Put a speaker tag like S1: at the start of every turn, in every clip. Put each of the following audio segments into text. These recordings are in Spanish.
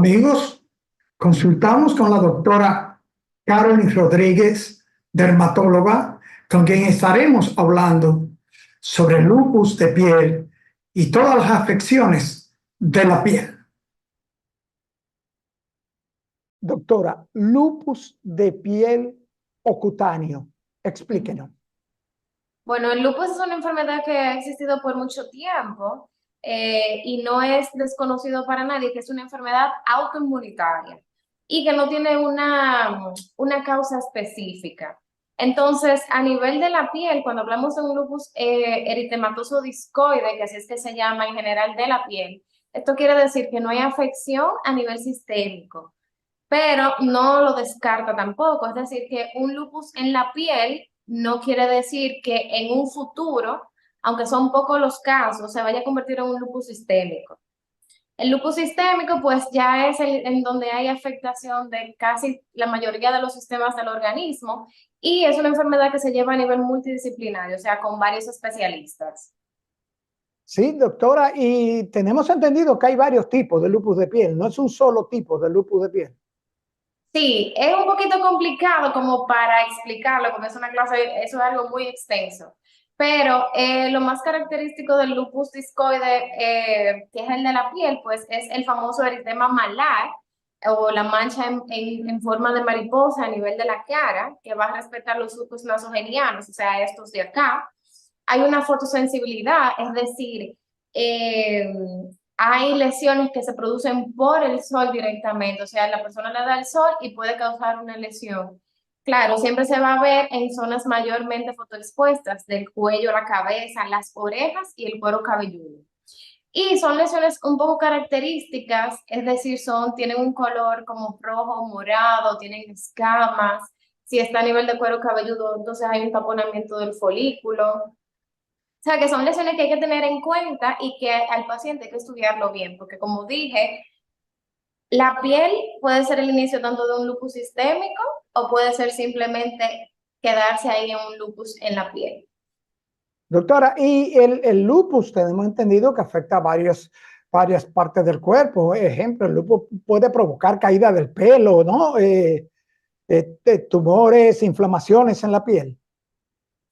S1: Amigos, consultamos con la doctora Carolyn Rodríguez, dermatóloga, con quien estaremos hablando sobre el lupus de piel y todas las afecciones de la piel. Doctora, lupus de piel o cutáneo, explíquenos.
S2: Bueno, el lupus es una enfermedad que ha existido por mucho tiempo y no es desconocido para nadie que es una enfermedad autoinmunitaria y que no tiene una causa específica. Entonces, a nivel de la piel, cuando hablamos de un lupus eritematoso discoide, que así es que se llama en general de la piel, esto quiere decir que no hay afección a nivel sistémico, pero no lo descarta tampoco. Es decir, que un lupus en la piel no quiere decir que en un futuro, aunque son pocos los casos, se vaya a convertir en un lupus sistémico. El lupus sistémico, pues ya es en donde hay afectación de casi la mayoría de los sistemas del organismo y es una enfermedad que se lleva a nivel multidisciplinario, o sea, con varios especialistas.
S1: Sí, doctora, y tenemos entendido que hay varios tipos de lupus de piel, no es un solo tipo de lupus de piel.
S2: Sí, es un poquito complicado como para explicarlo, porque es una clase, eso es algo muy extenso. Pero lo más característico del lupus discoide, que es el de la piel, pues es el famoso eritema malar o la mancha en forma de mariposa a nivel de la cara, que va a respetar los surcos nasogenianos, o sea, estos de acá. Hay una fotosensibilidad, es decir, eh, hay lesiones que se producen por el sol directamente, o sea, la persona le da el sol y puede causar una lesión. Claro, siempre se va a ver en zonas mayormente fotoexpuestas, del cuello, la cabeza, las orejas y el cuero cabelludo. Y son lesiones un poco características, es decir, tienen un color como rojo, morado, tienen escamas. Si está a nivel de cuero cabelludo, entonces hay un taponamiento del folículo. O sea, que son lesiones que hay que tener en cuenta y que al paciente hay que estudiarlo bien, porque como dije, la piel puede ser el inicio tanto de un lupus sistémico o puede ser simplemente quedarse ahí en un lupus en la piel.
S1: Doctora, y el lupus tenemos entendido que afecta a varias partes del cuerpo. Ejemplo, el lupus puede provocar caída del pelo, ¿no? Tumores, inflamaciones en la piel.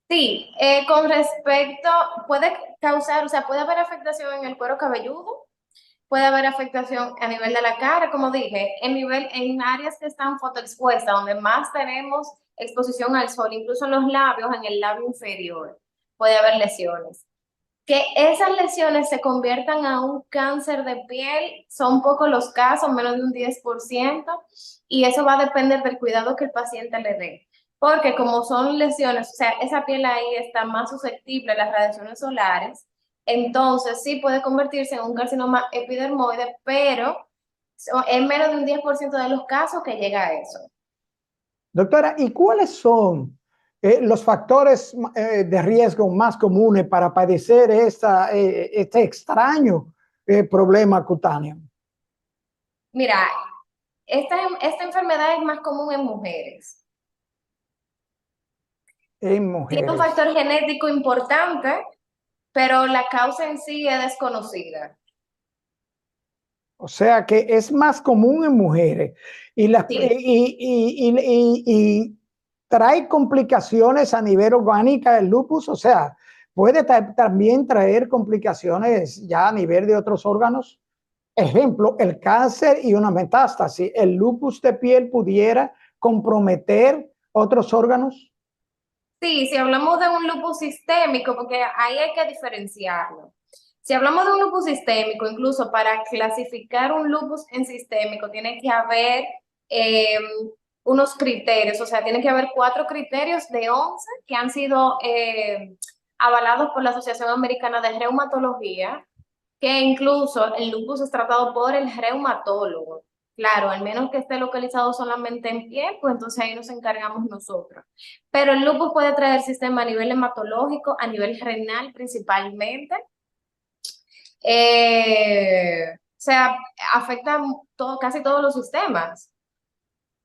S2: Sí, con respecto, puede causar, o sea, puede haber afectación en el cuero cabelludo, puede haber afectación a nivel de la cara, como dije, en áreas que están fotoexpuestas, donde más tenemos exposición al sol, incluso en los labios, en el labio inferior, puede haber lesiones. Que esas lesiones se conviertan a un cáncer de piel, son pocos los casos, menos de un 10%, y eso va a depender del cuidado que el paciente le dé. Porque como son lesiones, o sea, esa piel ahí está más susceptible a las radiaciones solares, entonces sí puede convertirse en un carcinoma epidermoide, pero es menos de un 10% de los casos que llega a eso.
S1: Doctora, ¿y cuáles son los factores de riesgo más comunes para padecer este extraño problema cutáneo?
S2: Mira, esta enfermedad es más común en mujeres.
S1: En
S2: Tiene un
S1: mujeres.
S2: factor genético importante, pero la causa en sí es desconocida.
S1: O sea que es más común en mujeres
S2: Sí,
S1: y trae complicaciones a nivel orgánica el lupus. O sea, puede también traer complicaciones ya a nivel de otros órganos. Ejemplo, el cáncer y una metástasis. ¿El lupus de piel pudiera comprometer otros órganos?
S2: sí, si hablamos de un lupus sistémico, porque ahí hay que diferenciarlo. Si hablamos de un lupus sistémico, incluso para clasificar un lupus en sistémico, tiene que haber eh, unos criterios, o sea, tiene que haber 4 criterios de 11 que han sido avalados por la Asociación Americana de Reumatología, que incluso el lupus es tratado por el reumatólogo. Claro, al menos que esté localizado solamente en piel, pues entonces ahí nos encargamos nosotros. Pero el lupus puede traer sistema a nivel hematológico, a nivel renal principalmente. O sea, afecta casi todos los sistemas.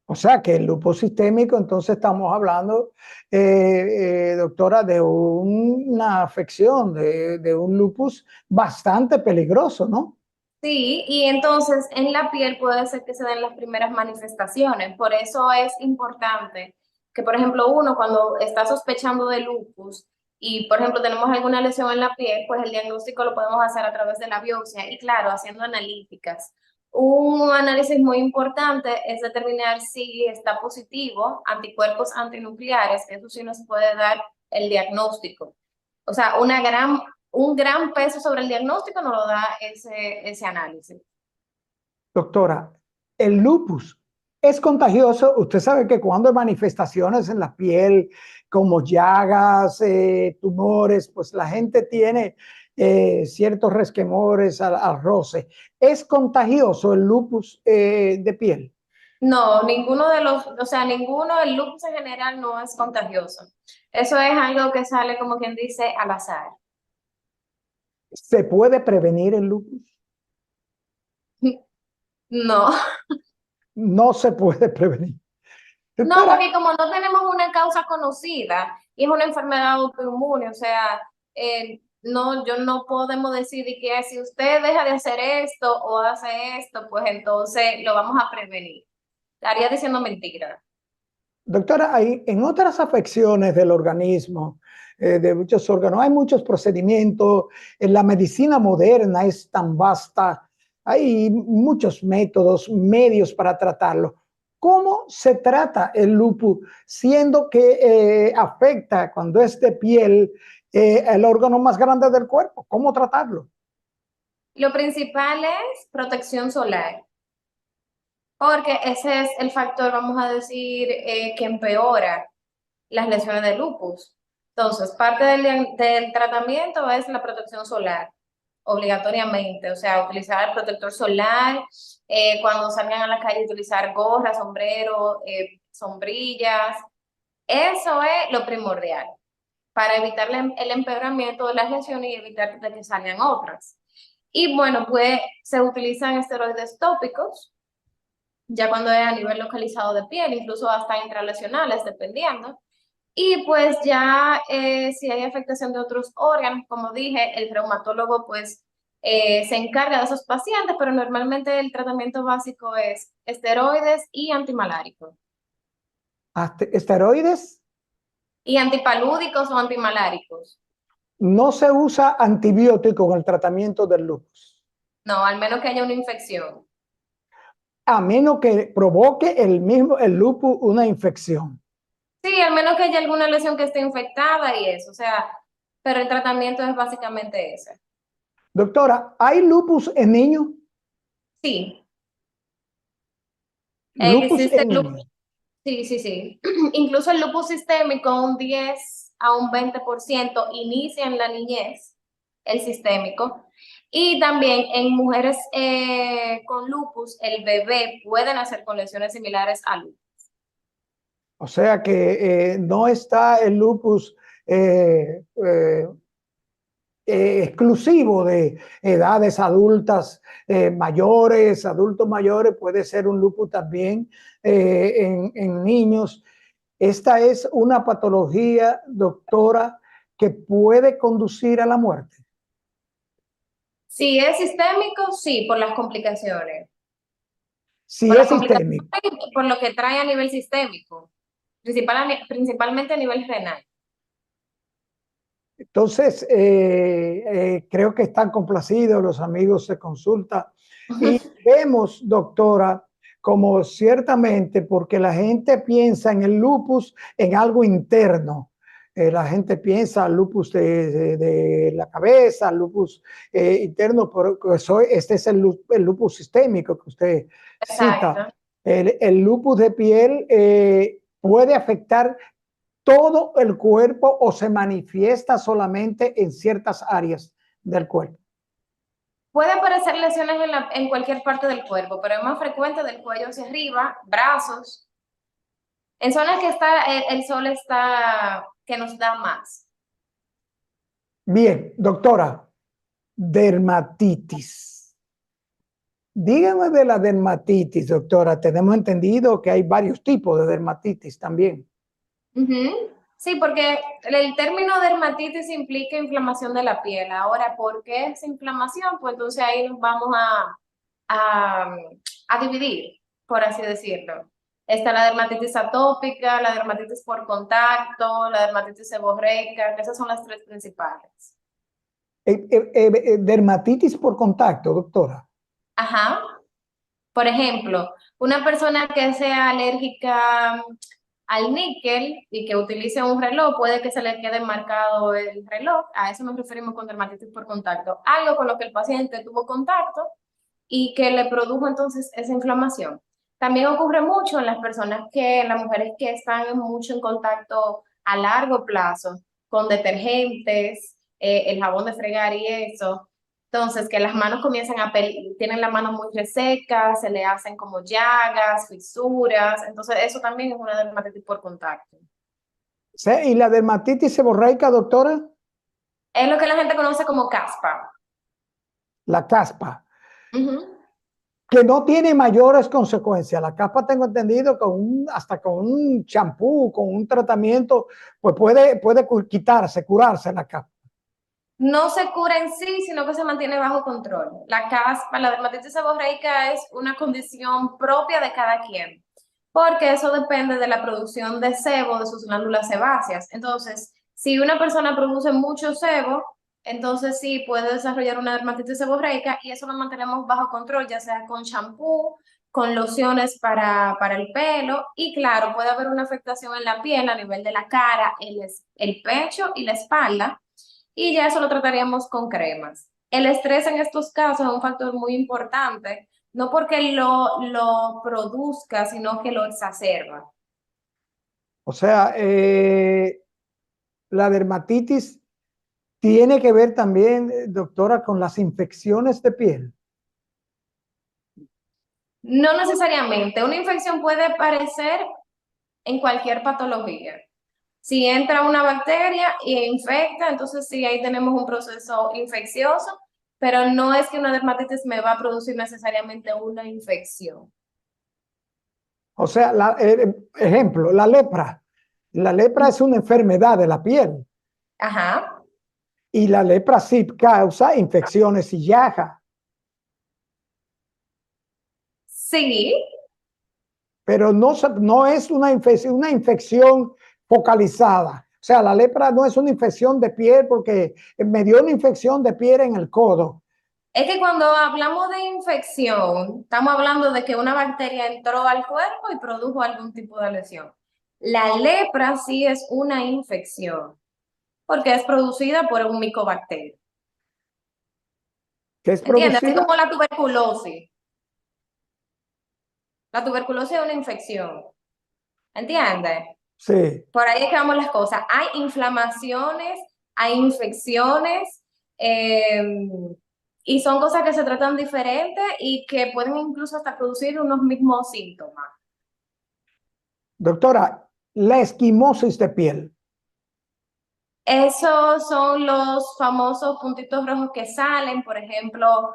S1: O sea que el lupus sistémico, entonces estamos hablando, doctora, de una afección, de un lupus bastante peligroso, ¿no?
S2: Sí, y entonces en la piel puede ser que se den las primeras manifestaciones. Por eso es importante que, por ejemplo, uno cuando está sospechando de lupus y, por ejemplo, tenemos alguna lesión en la piel, pues el diagnóstico lo podemos hacer a través de la biopsia y, claro, haciendo analíticas. Un análisis muy importante es determinar si está positivo anticuerpos antinucleares, que eso sí nos puede dar el diagnóstico. O sea, un gran peso sobre el diagnóstico nos lo da ese análisis.
S1: Doctora, el lupus es contagioso. Usted sabe que cuando hay manifestaciones en la piel, como llagas, tumores, pues la gente tiene ciertos resquemores al roce. ¿Es contagioso el lupus de piel?
S2: No, ninguno de los, o sea, ninguno, el lupus en general no es contagioso. Eso es algo que sale, como quien dice, al azar.
S1: ¿Se puede prevenir el lupus?
S2: No,
S1: No se puede prevenir.
S2: no,
S1: Doctora,
S2: porque como no tenemos una causa conocida y es una enfermedad autoinmune, o sea, no, yo no podemos decir de que si usted deja de hacer esto o hace esto, pues entonces lo vamos a prevenir. Estaría diciendo mentira.
S1: doctora, hay, en otras afecciones del organismo, de muchos órganos, hay muchos procedimientos. En la medicina moderna es tan vasta, hay muchos métodos, medios para tratarlo. ¿Cómo se trata el lupus, siendo que afecta cuando es de piel el órgano más grande del cuerpo? ¿Cómo tratarlo?
S2: Lo principal es protección solar, porque ese es el factor, vamos a decir, que empeora las lesiones de lupus. Entonces, parte del tratamiento es la protección solar, obligatoriamente, o sea, utilizar protector solar, cuando salgan a la calle, utilizar gorras, sombrero, sombrillas. Eso es lo primordial para evitar el empeoramiento de las lesiones y evitar de que salgan otras. Y bueno, pues se utilizan esteroides tópicos, ya cuando es a nivel localizado de piel, incluso hasta intralesionales, dependiendo. Y pues ya si hay afectación de otros órganos, como dije, el reumatólogo pues se encarga de esos pacientes, pero normalmente el tratamiento básico es esteroides y antimaláricos.
S1: Esteroides,
S2: Y antipalúdicos o antimaláricos.
S1: no se usa antibiótico en el tratamiento del lupus,
S2: No, al menos que haya una infección.
S1: a menos que provoque el lupus una infección.
S2: Sí, al menos que haya alguna lesión que esté infectada y eso, o sea, pero el tratamiento es básicamente ese.
S1: Doctora, ¿hay lupus en niños?
S2: Sí,
S1: Lupus
S2: existe
S1: en
S2: el lupus,
S1: niños.
S2: sí, sí, sí. Incluso el lupus sistémico, un 10 a un 20% inicia en la niñez, el sistémico. Y también en mujeres con lupus, el bebé puede nacer con lesiones similares a lupus.
S1: O sea que no está el lupus eh, eh, exclusivo de edades adultas mayores, adultos mayores, puede ser un lupus también en niños. Esta es una patología, doctora, que puede conducir a la muerte.
S2: Si es sistémico, sí, por las complicaciones.
S1: Si
S2: Por
S1: es
S2: las complicaciones
S1: sistémico.
S2: y por lo que trae a nivel sistémico, principalmente a nivel renal.
S1: Entonces, creo que están complacidos los amigos de consulta y vemos, doctora, como ciertamente porque la gente piensa en el lupus en algo interno. La gente piensa lupus de la cabeza, lupus interno, pero este es el lupus sistémico que usted cita.
S2: Exacto.
S1: El lupus de piel puede afectar todo el cuerpo o se manifiesta solamente en ciertas áreas del cuerpo.
S2: Puede aparecer lesiones en cualquier parte del cuerpo, pero es más frecuente del cuello hacia arriba, brazos, en zonas que está, el sol está, que nos da más.
S1: Bien, doctora, dermatitis. Dígame de la dermatitis, doctora. Tenemos entendido que hay varios tipos de dermatitis también.
S2: Ujú. Sí, porque el término dermatitis implica inflamación de la piel. Ahora, ¿por qué es inflamación? Pues entonces ahí nos vamos a, a dividir, por así decirlo. Está la dermatitis atópica, la dermatitis por contacto, la dermatitis seborreica, que esas son las tres principales.
S1: Dermatitis por contacto, doctora.
S2: Ajá. Por ejemplo, una persona que sea alérgica al níquel y que utilice un reloj, puede que se le quede marcado el reloj. A eso nos referimos con dermatitis por contacto. Algo con lo que el paciente tuvo contacto y que le produjo entonces esa inflamación. También ocurre mucho en las personas en las mujeres que están mucho en contacto a largo plazo con detergentes, el jabón de fregar y eso. Entonces, que las manos comienzan tienen las manos muy resecas, se le hacen como llagas, fisuras. Entonces, eso también es una dermatitis por contacto.
S1: ¿Sí? ¿Y la dermatitis seborreica, doctora?
S2: Es lo que la gente conoce como caspa.
S1: La caspa.
S2: Ujú.
S1: Que no tiene mayores consecuencias. La caspa tengo entendido que hasta con un champú, con un tratamiento, pues puede quitarse, curarse la caspa.
S2: No se cura en sí, sino que se mantiene bajo control. La caspa, la dermatitis seborreica es una condición propia de cada quien, porque eso depende de la producción de sebo de sus glándulas sebáceas. Entonces, si una persona produce mucho sebo, entonces sí puede desarrollar una dermatitis seborreica y eso lo mantenemos bajo control, ya sea con champú, con lociones para el pelo y claro, puede haber una afectación en la piel a nivel de la cara, el pecho y la espalda y ya eso lo trataríamos con cremas. El estrés en estos casos es un factor muy importante, no porque lo produzca, sino que lo exacerba.
S1: O sea, la dermatitis tiene que ver también, doctora, con las infecciones de piel.
S2: No necesariamente, una infección puede aparecer en cualquier patología. Si entra una bacteria y infecta, entonces sí, ahí tenemos un proceso infeccioso, pero no es que una dermatitis me va a producir necesariamente una infección.
S1: O sea, ejemplo, la lepra. La lepra es una enfermedad de la piel
S2: Ajá.
S1: y la lepra sí causa infecciones y llagas,
S2: Sí,
S1: pero no es una infección focalizada. O sea, la lepra no es una infección de piel porque me dio una infección de piel en el codo.
S2: es que cuando hablamos de infección, estamos hablando de que una bacteria entró al cuerpo y produjo algún tipo de lesión. La lepra sí es una infección, porque es producida por un micobacterio.
S1: Que es
S2: ¿Entiendes? Así
S1: producida.
S2: como la tuberculosis. La tuberculosis es una infección. ¿Entiendes?
S1: Sí.
S2: Por ahí es que vamos las cosas. Hay inflamaciones, hay infecciones, eh, y son cosas que se tratan diferente y que pueden incluso hasta producir unos mismos síntomas.
S1: Doctora, la esquimosis de piel.
S2: Esos son los famosos puntitos rojos que salen, por ejemplo,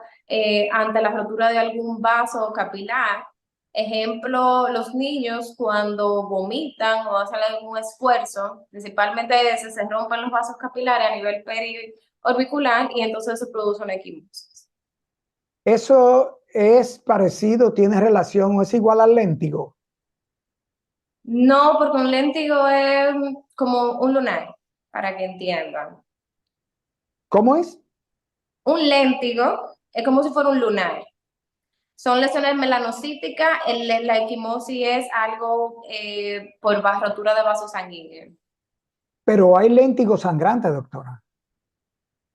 S2: ante la rotura de algún vaso capilar. Ejemplo, los niños cuando vomitan o hacen algún esfuerzo, principalmente se rompen los vasos capilares a nivel periorbicular y entonces se produce una equimosis.
S1: Eso es parecido, tiene relación o es igual al léntigo.
S2: No, porque un léntigo es como un lunar, para que entiendan.
S1: ¿Cómo es?
S2: Un léntigo es como si fuera un lunar. Son lesiones melanocíticas, la equimosis es algo por rotura de vasos sanguíneos.
S1: Pero hay léntigo sangrante, doctora.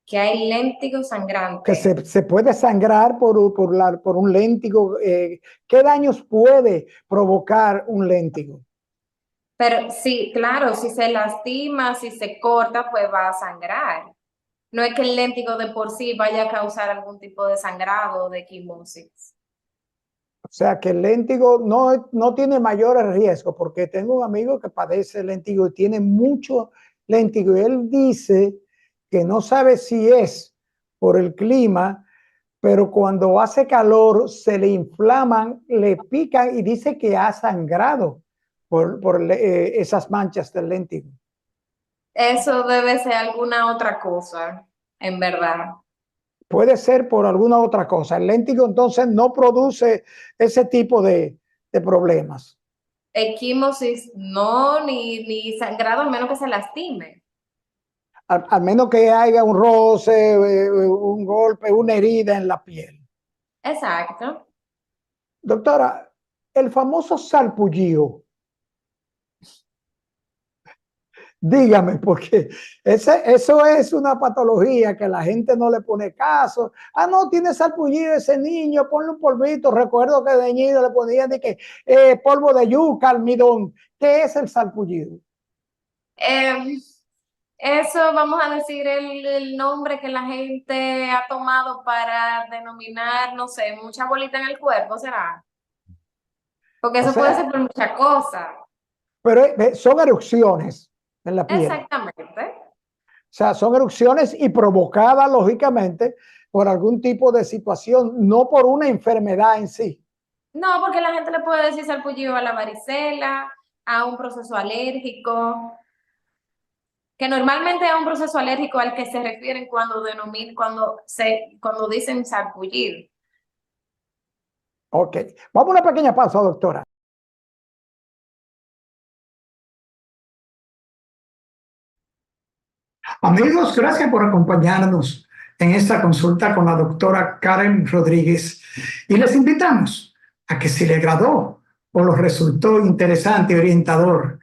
S2: Que hay léntigo
S1: Que
S2: sangrante.
S1: se puede sangrar por un léntigo. ¿Qué daños puede provocar un léntigo?
S2: Pero sí, claro, si se lastima, si se corta, pues va a sangrar. No es que el léntigo de por sí vaya a causar algún tipo de sangrado o de equimosis.
S1: O sea, que el léntigo no tiene mayores riesgos, porque tengo un amigo que padece léntigo y tiene mucho léntigo. Y él dice que no sabe si es por el clima, pero cuando hace calor se le inflaman, le pican y dice que ha sangrado por esas manchas del léntigo.
S2: Eso debe ser alguna otra cosa, en verdad.
S1: Puede ser por alguna otra cosa. El léntigo entonces no produce ese tipo de problemas.
S2: Equimosis no, ni sangrado, al menos que se lastime.
S1: Al menos que haya un roce, un golpe, una herida en la piel.
S2: Exacto.
S1: Doctora, el famoso salpullido, dígame, porque eso es una patología que la gente no le pone caso. Ah, no, tiene salpullido ese niño, ponle un polvito. Recuerdo que de niño le ponían de que, polvo de yuca, almidón. ¿Qué es el salpullido?
S2: Eh, Eso vamos a decir el nombre que la gente ha tomado para denominar, no sé, mucha bolita en el cuerpo, ¿será? Porque
S1: O
S2: eso puede ser
S1: sea,
S2: por muchas cosas.
S1: pero son erupciones en la piel.
S2: Exactamente.
S1: O sea, son erupciones y provocadas, lógicamente, por algún tipo de situación, no por una enfermedad en sí.
S2: No, porque la gente le puede decir salpullido a la varicela, a un proceso alérgico, que normalmente es un proceso alérgico al que se refieren cuando dicen sarpullido.
S1: Ok, vamos a una pequeña pausa, doctora. Amigos, gracias por acompañarnos en esta consulta con la doctora Karen Rodríguez y les invitamos a que si le agradó o les resultó interesante y orientador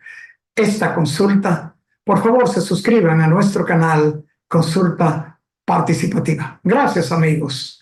S1: esta consulta, por favor se suscriban a nuestro canal Consulta Participativa. Gracias, amigos.